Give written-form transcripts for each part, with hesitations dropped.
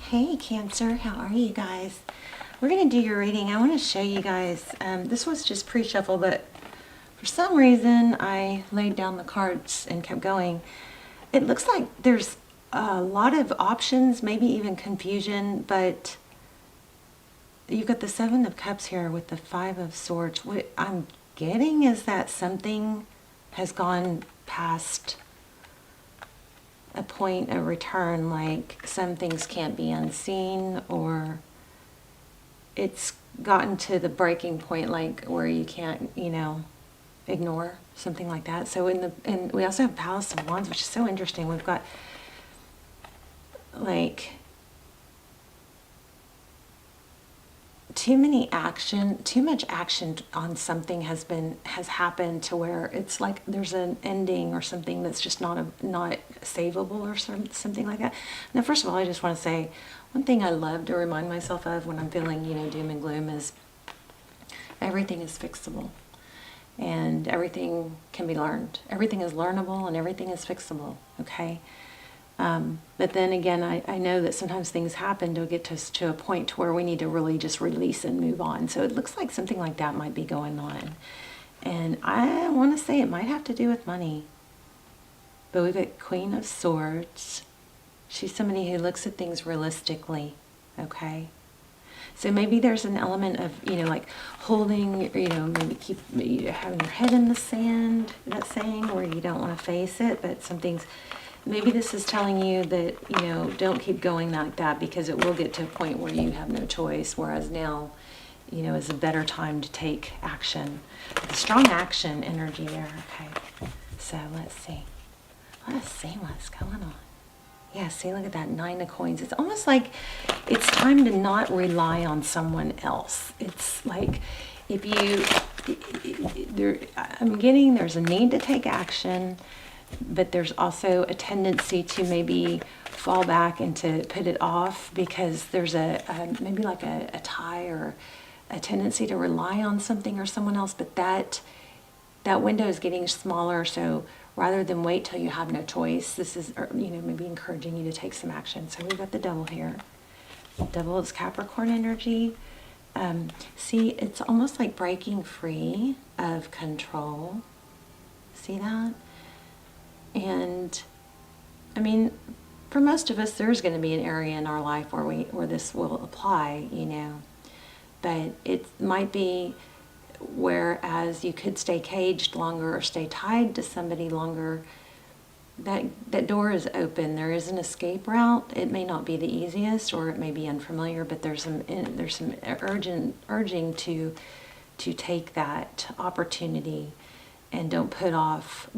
Hey Cancer, how are you guys? We're going to do your reading. I want to show you guys, this was just pre-shuffle, but for some reason I laid down the cards and kept going. It looks like there's a lot of options, maybe even confusion, but you've got the Seven of Cups here with the Five of Swords. What I'm getting is that something has gone past a point of return, like some things can't be unseen, or it's gotten to the breaking point, like where you can't, ignore something like that. So and we also have Palace of Wands, which is so interesting. We've got like too much action on something has happened to where it's like there's an ending or something that's just not savable or something like that. Now, first of all, I just want to say one thing I love to remind myself of when I'm feeling, doom and gloom is everything is fixable and everything can be learned. Everything is learnable and everything is fixable, okay? But then again, I know that sometimes things happen to get us to a point to where we need to really just release and move on. So it looks like something like that might be going on. And I want to say it might have to do with money. But we've got Queen of Swords. She's somebody who looks at things realistically, okay? So maybe there's an element of, like holding, maybe keep having your head in the sand, that saying, where you don't want to face it, but something's, maybe this is telling you that, don't keep going like that because it will get to a point where you have no choice, whereas now, is a better time to take action. The strong action energy there, okay? So let's see. Let's see what's going on. Yeah, see, look at that Nine of Coins. It's almost like it's time to not rely on someone else. It's like if I'm getting there's a need to take action, but there's also a tendency to maybe fall back and to put it off because there's maybe like a tie or a tendency to rely on something or someone else, but that window is getting smaller. So rather than wait till you have no choice, this is, maybe encouraging you to take some action. So we've got the Devil here. Devil is Capricorn energy. See, it's almost like breaking free of control. See that? And I mean, for most of us, there's going to be an area in our life where this will apply, but it might be whereas you could stay caged longer or stay tied to somebody longer, that door is open. There is an escape route. It may not be the easiest, or it may be unfamiliar, but there's some urging to take that opportunity and don't put off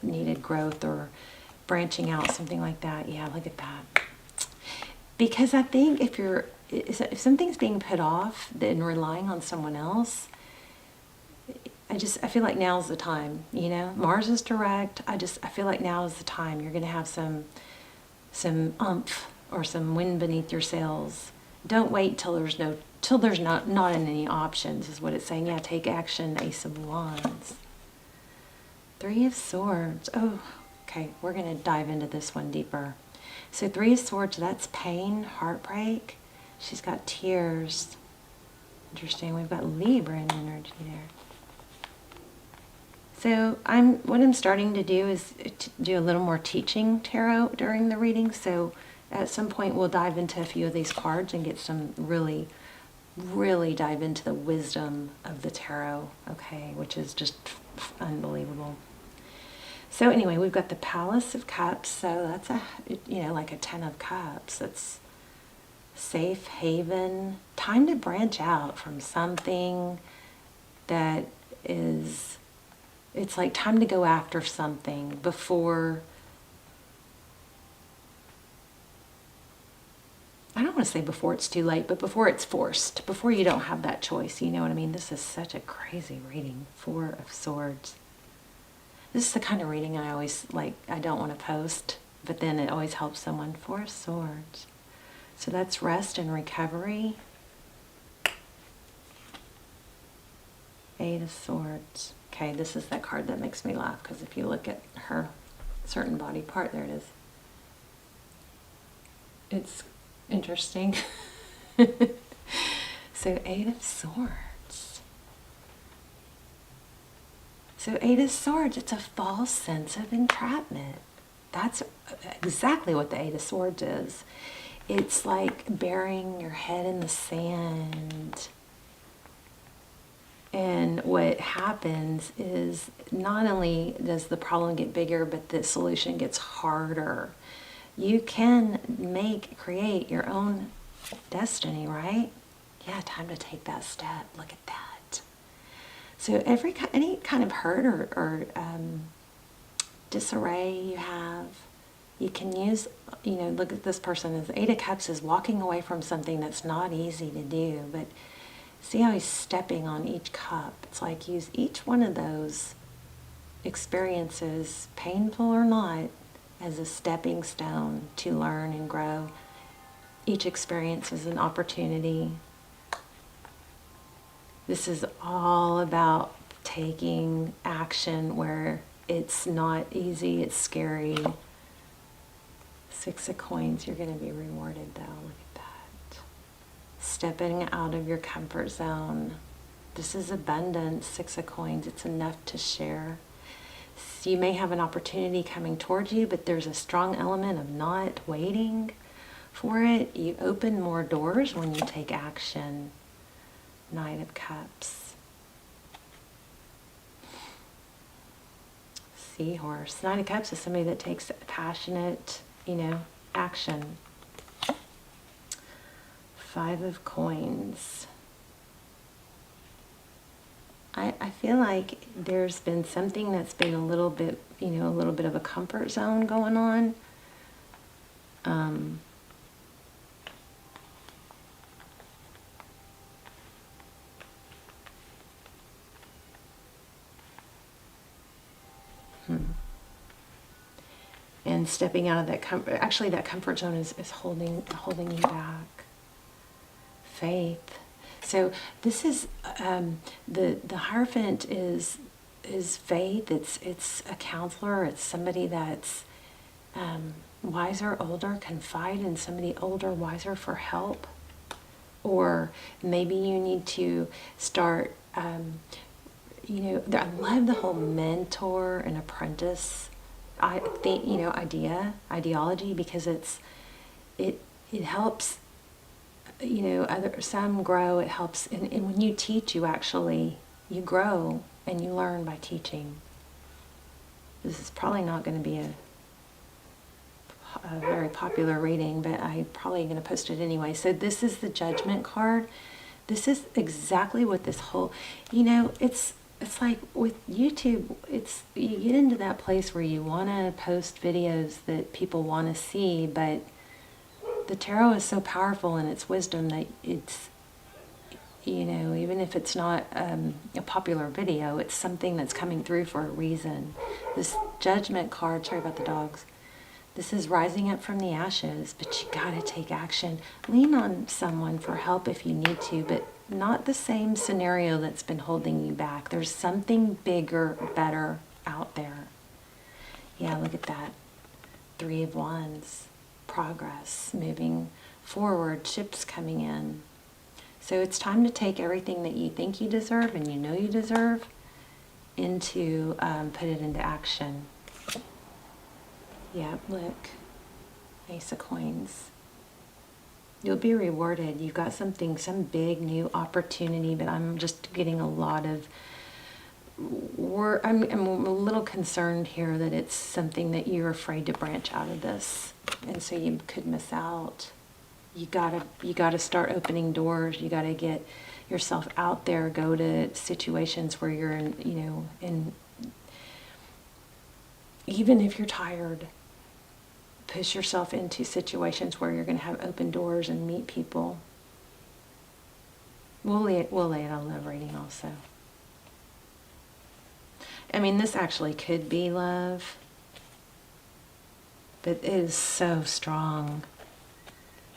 needed growth or branching out, something like that. Yeah, look at that. Because I think if something's being put off, then relying on someone else, I feel like now's the time, Mars is direct. I feel like now is the time. You're going to have some oomph or some wind beneath your sails. Don't wait till there's not any options, is what it's saying. Yeah, take action, Ace of Wands. Three of Swords. Oh, okay, we're going to dive into this one deeper. So Three of Swords, that's pain, heartbreak. She's got tears. Interesting. We've got Libra in energy there. So what I'm starting to do is to do a little more teaching tarot during the reading. So at some point we'll dive into a few of these cards and get some really, really dive into the wisdom of the tarot, okay, which is just unbelievable. So anyway, we've got the Palace of Cups. So that's like a 10 of Cups. It's safe haven, time to branch out from something that is, it's like time to go after something before, I don't want to say before it's too late, but before it's forced, before you don't have that choice, you know what I mean? This is such a crazy reading. Four of Swords. This is the kind of reading I always, I don't want to post, but then it always helps someone. Four of Swords. So that's rest and recovery. Eight of Swords. Okay, this is that card that makes me laugh, because if you look at her certain body part, there it is. It's Interesting. So Eight of Swords. So Eight of Swords, it's a false sense of entrapment. That's exactly what the Eight of Swords is. It's like burying your head in the sand. And what happens is not only does the problem get bigger, but the solution gets harder. You can create your own destiny, right? Yeah, time to take that step. Look at that. So any kind of hurt or disarray you have, you can use, look at this person. As Eight of Cups is walking away from something that's not easy to do, but see how he's stepping on each cup. It's like use each one of those experiences, painful or not, as a stepping stone to learn and grow. Each experience is an opportunity. This is all about taking action where it's not easy, it's scary. Six of Coins, you're going to be rewarded though. Look at that. Stepping out of your comfort zone. This is abundance. Six of Coins, it's enough to share. So you may have an opportunity coming towards you, but there's a strong element of not waiting for it. You open more doors when you take action. Knight of Cups. Seahorse. Knight of Cups is somebody that takes passionate, action. Five of Coins. I feel like there's been something that's been a little bit, a little bit of a comfort zone going on. And stepping out of that comfort, actually that comfort zone is holding you back. Faith. So this is the Hierophant is faith. It's a counselor. It's somebody that's wiser, older. Confide in somebody older, wiser for help. Or maybe you need to start. I love the whole mentor and apprentice. I think ideology, because it helps. Some grow. It helps, and when you teach, you grow and you learn by teaching. This is probably not going to be a very popular reading, but I'm probably going to post it anyway. So this is the Judgment card. This is exactly what this whole, it's like with YouTube, you get into that place where you want to post videos that people want to see, but the tarot is so powerful in its wisdom that it's, even if it's not a popular video, it's something that's coming through for a reason. This Judgment card, sorry about the dogs, this is rising up from the ashes, but you gotta take action. Lean on someone for help if you need to, but not the same scenario that's been holding you back. There's something bigger, better out there. Yeah, look at that. Three of Wands. Progress, moving forward, ships coming in. So it's time to take everything that you think you deserve and you deserve into, put it into action. Yeah, look. Ace of Coins. You'll be rewarded. You've got some big new opportunity, but I'm just getting a lot of I'm a little concerned here that it's something that you're afraid to branch out of this, and so you could miss out. You gotta start opening doors. You gotta get yourself out there. Go to situations where you're in. Even if you're tired, push yourself into situations where you're going to have open doors and meet people. We'll lay it on love reading also. I mean, this actually could be love, but it is so strong.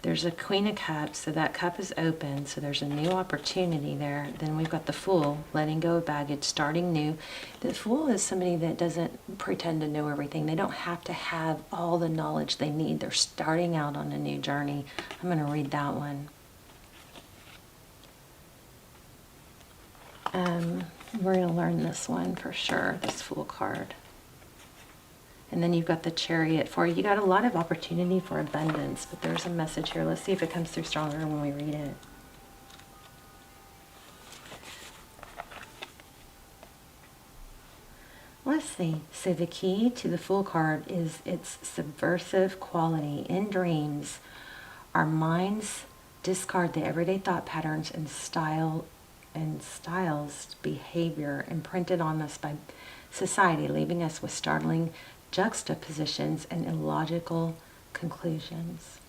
There's a Queen of Cups, so that cup is open, so there's a new opportunity there. Then we've got the Fool, letting go of baggage, starting new. The Fool is somebody that doesn't pretend to know everything. They don't have to have all the knowledge they need. They're starting out on a new journey. I'm going to read that one. We're going to learn this one for sure, this Fool card. And then you've got the Chariot for you. You got a lot of opportunity for abundance, but there's a message here. Let's see if it comes through stronger when we read it. Let's see. So the key to the Fool card is its subversive quality. In dreams, our minds discard the everyday thought patterns and styles behavior imprinted on us by society, leaving us with startling juxtapositions and illogical conclusions.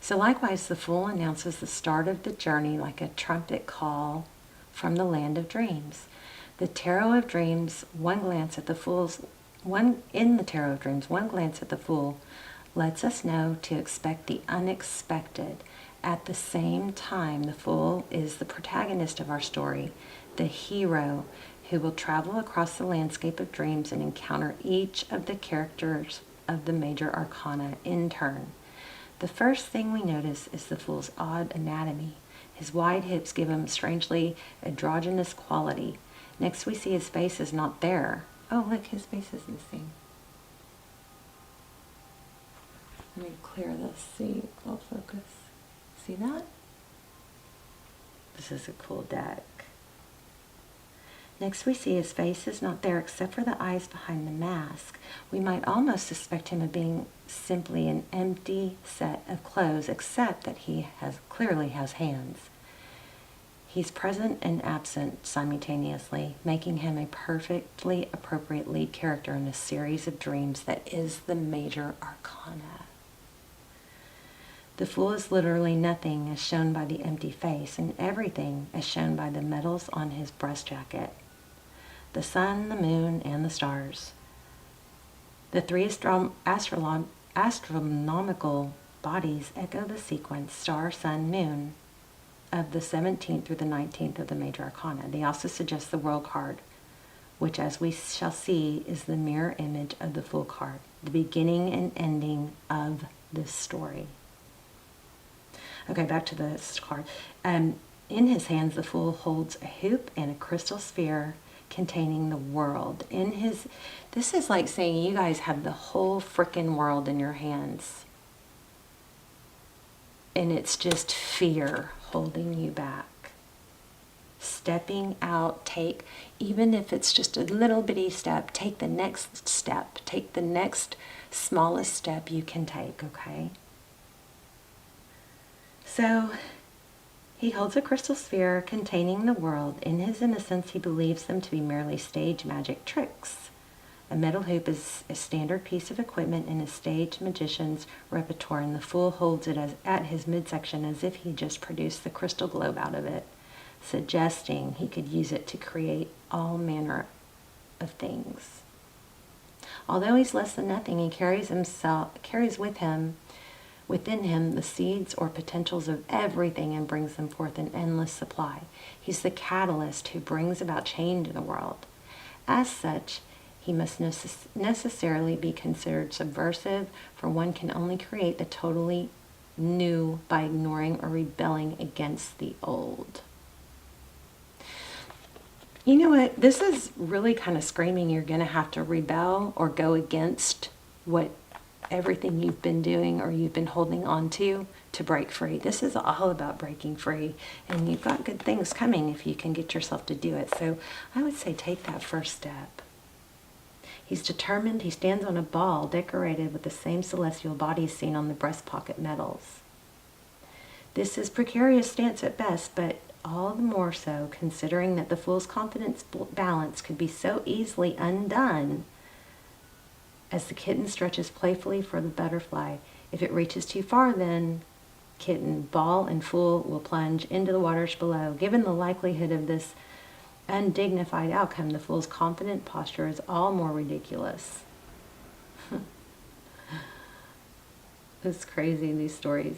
So likewise, the Fool announces the start of the journey like a trumpet call from the land of dreams. The Tarot of Dreams, one glance at the Fool lets us know to expect the unexpected. At the same time, the Fool is the protagonist of our story, the hero who will travel across the landscape of dreams and encounter each of the characters of the major arcana in turn. The first thing we notice is the Fool's odd anatomy. His wide hips give him strangely androgynous quality. Next we see his face is not there. Oh, look, his face is missing. Let me clear this, see, I'll focus. See that? This is a cool deck. Next we see his face is not there except for the eyes behind the mask. We might almost suspect him of being simply an empty set of clothes, except that he clearly has hands. He's present and absent simultaneously, making him a perfectly appropriate lead character in a series of dreams that is the major arcana. The Fool is literally nothing as shown by the empty face, and everything as shown by the medals on his breast jacket. The sun, the moon, and the stars. The three astronomical bodies echo the sequence star, sun, moon of the 17th through the 19th of the major arcana. They also suggest the World card, which, as we shall see, is the mirror image of the Fool card, the beginning and ending of this story. Okay, back to this card. In his hands, the Fool holds a hoop and a crystal sphere containing the world. This is like saying you guys have the whole frickin' world in your hands. And it's just fear holding you back. Stepping out, even if it's just a little bitty step, take the next step. Take the next smallest step you can take, okay? So, he holds a crystal sphere containing the world. In his innocence, he believes them to be merely stage magic tricks. A metal hoop is a standard piece of equipment in a stage magician's repertoire, and the Fool holds it at his midsection as if he just produced the crystal globe out of it, suggesting he could use it to create all manner of things. Although he's less than nothing, he carries within him the seeds or potentials of everything and brings them forth in endless supply. He's the catalyst who brings about change in the world. As such, he must necessarily be considered subversive, for one can only create the totally new by ignoring or rebelling against the old. You know what? This is really kind of screaming you're going to have to rebel or go against what everything you've been doing or you've been holding on to break free. This is all about breaking free, and you've got good things coming if you can get yourself to do it. So I would say take that first step. He's determined. He stands on a ball decorated with the same celestial bodies seen on the breast pocket medals. This is precarious stance at best, but all the more so considering that the Fool's confidence balance could be so easily undone as the kitten stretches playfully for the butterfly. If it reaches too far, then kitten, ball, and Fool will plunge into the waters below. Given the likelihood of this undignified outcome, the Fool's confident posture is all more ridiculous. It's crazy, these stories.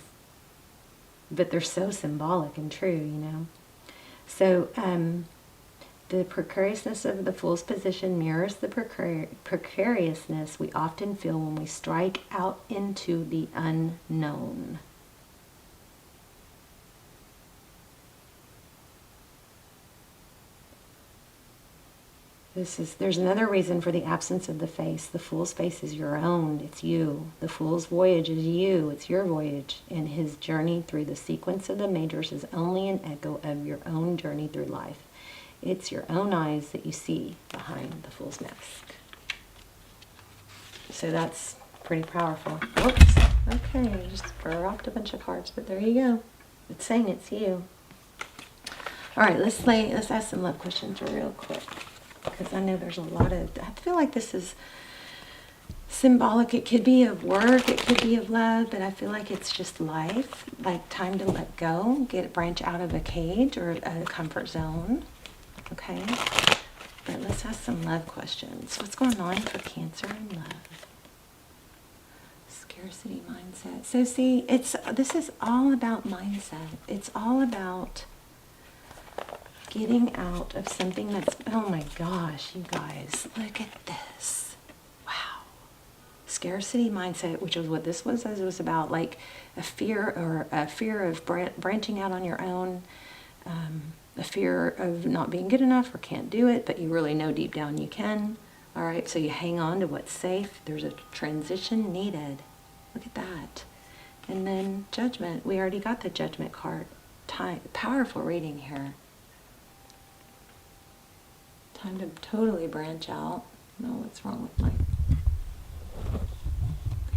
But they're so symbolic and true, you know. So, the precariousness of the Fool's position mirrors the precariousness we often feel when we strike out into the unknown. There's another reason for the absence of the face. The Fool's face is your own. It's you. The Fool's voyage is you. It's your voyage. And his journey through the sequence of the majors is only an echo of your own journey through life. It's your own eyes that you see behind the Fool's mask. So that's pretty powerful. Whoops. Okay, I just dropped a bunch of cards, but there you go. It's saying it's you. All right, let's ask some love questions real quick, because I know there's a lot of, I feel like this is symbolic. It could be of work, it could be of love, but I feel like it's just life, like time to let go, branch out of a cage or a comfort zone. Okay, but let's ask some love questions. What's going on for Cancer and love? Scarcity mindset. So see, this is all about mindset. It's all about getting out of something that's, oh my gosh, you guys, look at this. Wow. Scarcity mindset, which is what this was. It was about like a fear of branching out on your own, a fear of not being good enough or can't do it, but you really know deep down you can. All right, so you hang on to what's safe. There's a transition needed. Look at that. And then judgment. We already got the judgment card. Powerful reading here. Time to totally branch out. No, what's wrong with my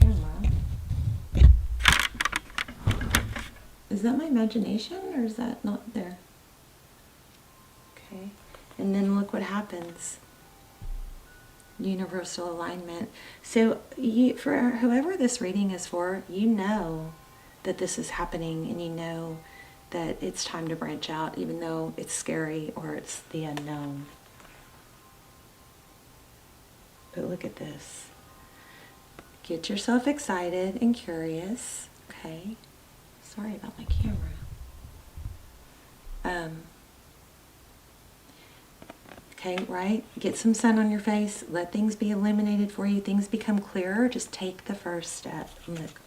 camera? Is that my imagination or is that not there? Okay. And then look what happens. Universal alignment. So for whoever this reading is for, you know that this is happening and you know that it's time to branch out, even though it's scary or it's the unknown. But look at this. Get yourself excited and curious. Okay. Sorry about my camera. Okay, right? Get some sun on your face. Let things be illuminated for you. Things become clearer. Just take the first step. Look.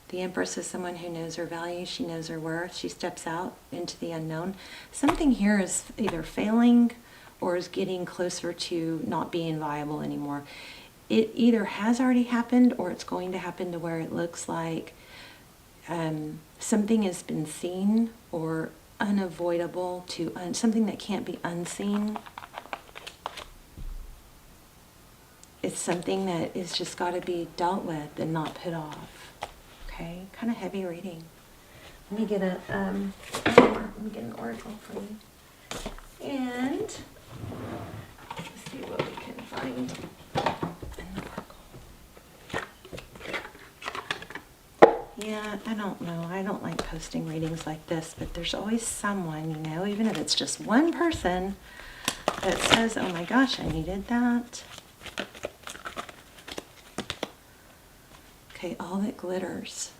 The Empress is someone who knows her value. She knows her worth. She steps out into the unknown. Something here is either failing or is getting closer to not being viable anymore. It either has already happened or it's going to happen to where it looks like something has been seen or unavoidable to something that can't be unseen. It's something that is just got to be dealt with and not put off. Okay, kind of heavy reading. Let me get an oracle for you. And let's see what we can find in the oracle. Yeah, I don't know. I don't like posting readings like this, but there's always someone, you know, even if it's just one person that says, oh my gosh, I needed that. Okay, all that glitters.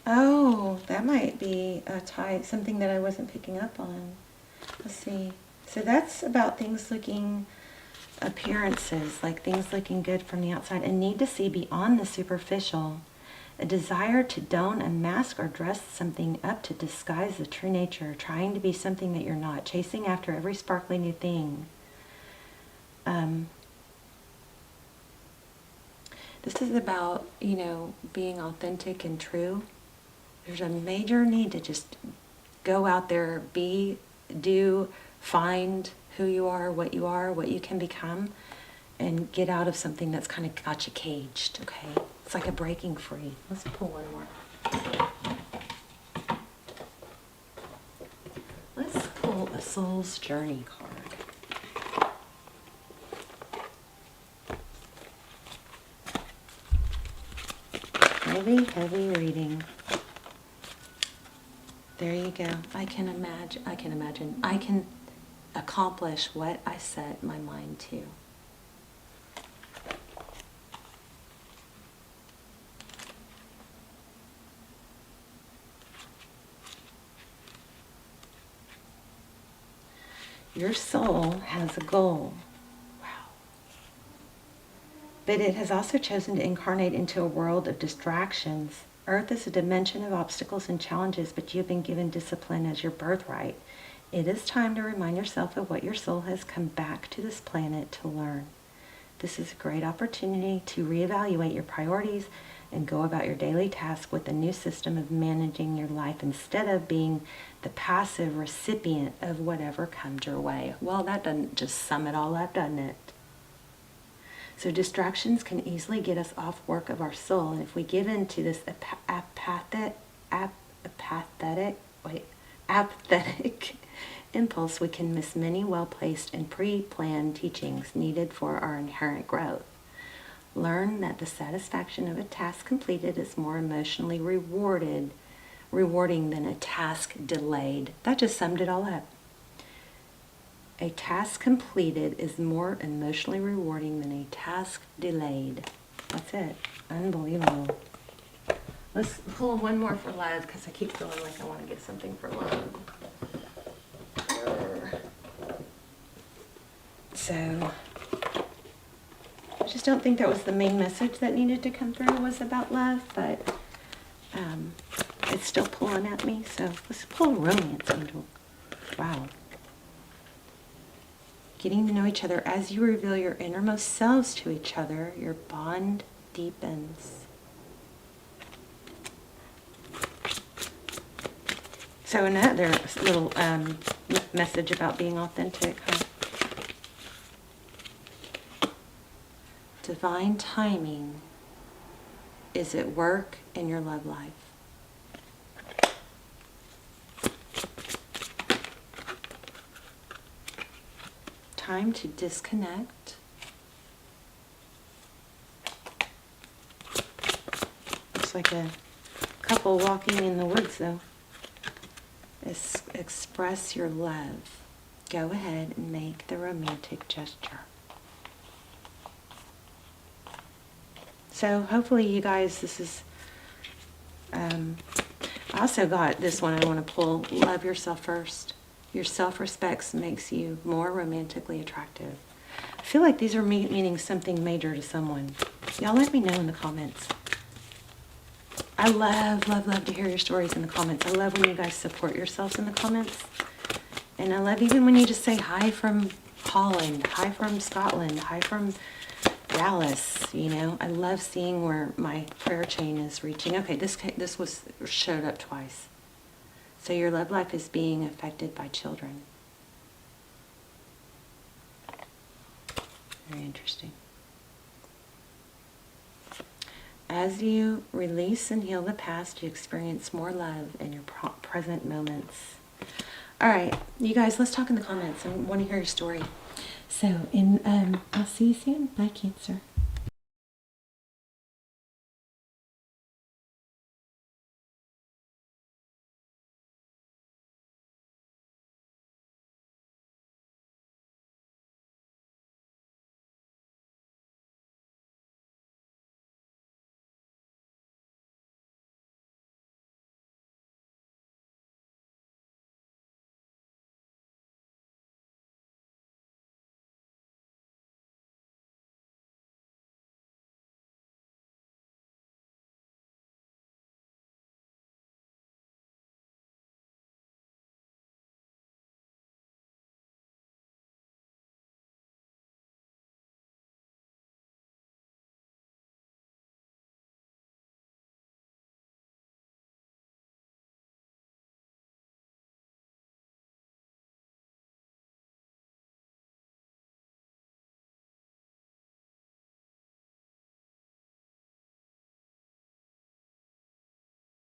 Oh, that might be a type, something that I wasn't picking up on. Let's see. So that's about things looking, appearances, like things looking good from the outside, a need to see beyond the superficial, a desire to don a mask or dress something up to disguise the true nature, trying to be something that you're not, chasing after every sparkly new thing. This is about, you know, being authentic and true. There's a major need to just go out there, be, do, find who you are, what you can become, and get out of something that's kind of got you caged, okay? It's like a breaking free. Let's pull one more. Let's pull a Soul's Journey card. Heavy, heavy reading. There you go. I can imagine. I can accomplish what I set my mind to. Your soul has a goal. Wow. But it has also chosen to incarnate into a world of distractions. Earth is a dimension of obstacles and challenges, but you have been given discipline as your birthright. It is time to remind yourself of what your soul has come back to this planet to learn. This is a great opportunity to reevaluate your priorities and go about your daily task with a new system of managing your life instead of being the passive recipient of whatever comes your way. Well, that doesn't just sum it all up, doesn't it? So distractions can easily get us off work of our soul, and if we give in to this apathetic impulse, we can miss many well-placed and pre-planned teachings needed for our inherent growth. Learn that the satisfaction of a task completed is more emotionally rewarding than a task delayed. That just summed it all up. A task completed is more emotionally rewarding than a task delayed. That's it. Unbelievable. Let's pull one more for love, because I keep feeling like I want to get something for love. So, I just don't think that was the main message that needed to come through, was about love, but it's still pulling at me, so let's pull a romance angel. Wow. Getting to know each other. As you reveal your innermost selves to each other, your bond deepens. So another little message about being authentic, huh? Divine timing is at work in your love life. Time to disconnect. Looks like a couple walking in the woods, though. Express your love. Go ahead and make the romantic gesture. So hopefully you guys, this is, I also got this one I want to pull. Love yourself first. Your self-respect makes you more romantically attractive. I feel like these are meaning something major to someone. Y'all let me know in the comments. I love, love, love to hear your stories in the comments. I love when you guys support yourselves in the comments. And I love even when you just say hi from Holland, hi from Scotland, hi from Dallas, you know. I love seeing where my prayer chain is reaching. Okay, this was showed up twice. So your love life is being affected by children. Very interesting. As you release and heal the past, you experience more love in your present moments. All right, you guys, let's talk in the comments. I want to hear your story. So, I'll see you soon. Bye, Cancer.